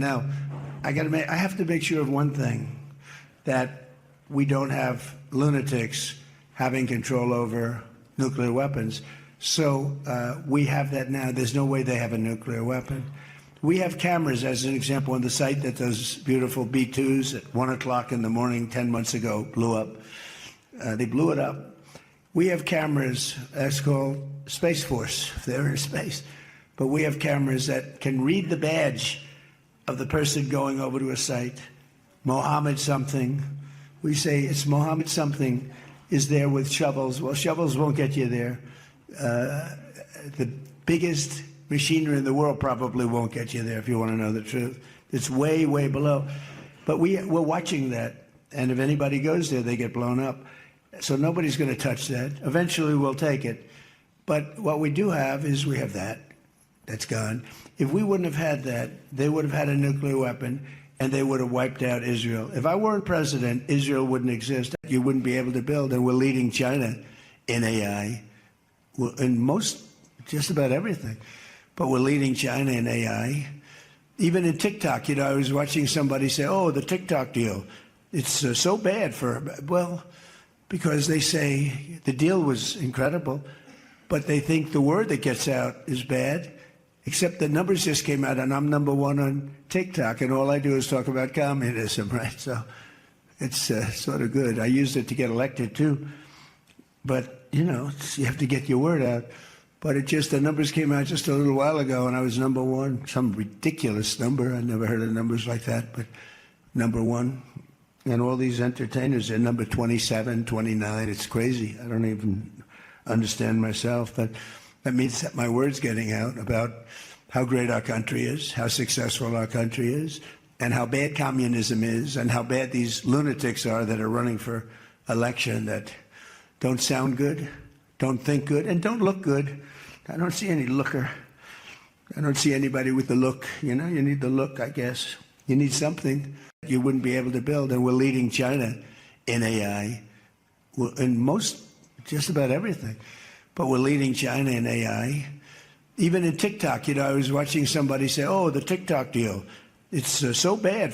Now, I have to make sure of one thing, that we don't have lunatics having control over nuclear weapons. So we have that now. There's no way they have a nuclear weapon. We have cameras, as an example, on the site that those beautiful B-2s at 1 o'clock in the morning 10 months ago blew up. They blew it up. We have cameras, that's called Space Force, if they're in space. But we have cameras that can read the badge of the person going over to a site. Mohammed something. We say it's Mohammed something is there with shovels. Well, shovels won't get you there. The biggest machinery in the world probably won't get you there, if you want to know the truth. It's way, way below. But we're watching that. And if anybody goes there, they get blown up. So nobody's going to touch that. Eventually, we'll take it. But what we do have is we have that. That's gone. If we wouldn't have had that, they would have had a nuclear weapon, and they would have wiped out Israel. If I weren't president, Israel wouldn't exist. You wouldn't be able to build. And we're leading China in AI, in just about everything. But we're leading China in AI. Even in TikTok, I was watching somebody say, oh, the TikTok deal, it's so bad well, because they say the deal was incredible, but they think the word that gets out is bad, except the numbers just came out, and I'm #1 on TikTok, and all I do is talk about communism, right? So it's sort of good. I used it to get elected, too. But, you have to get your word out. But the numbers came out just a little while ago, and I was #1, some ridiculous number. I never heard of numbers like that, but #1. And all these entertainers are number 27, 29. It's crazy. I don't even understand myself. But that means that my word's getting out about how great our country is, how successful our country is, and how bad communism is, and how bad these lunatics are that are running for election that don't sound good, don't think good, and don't look good. I don't see any looker. I don't see anybody with the look. You need the look, I guess. You need something you wouldn't be able to build. And we're leading China in AI, in just about everything. But we're leading China in AI. Even in TikTok, I was watching somebody say, oh, the TikTok deal, it's so bad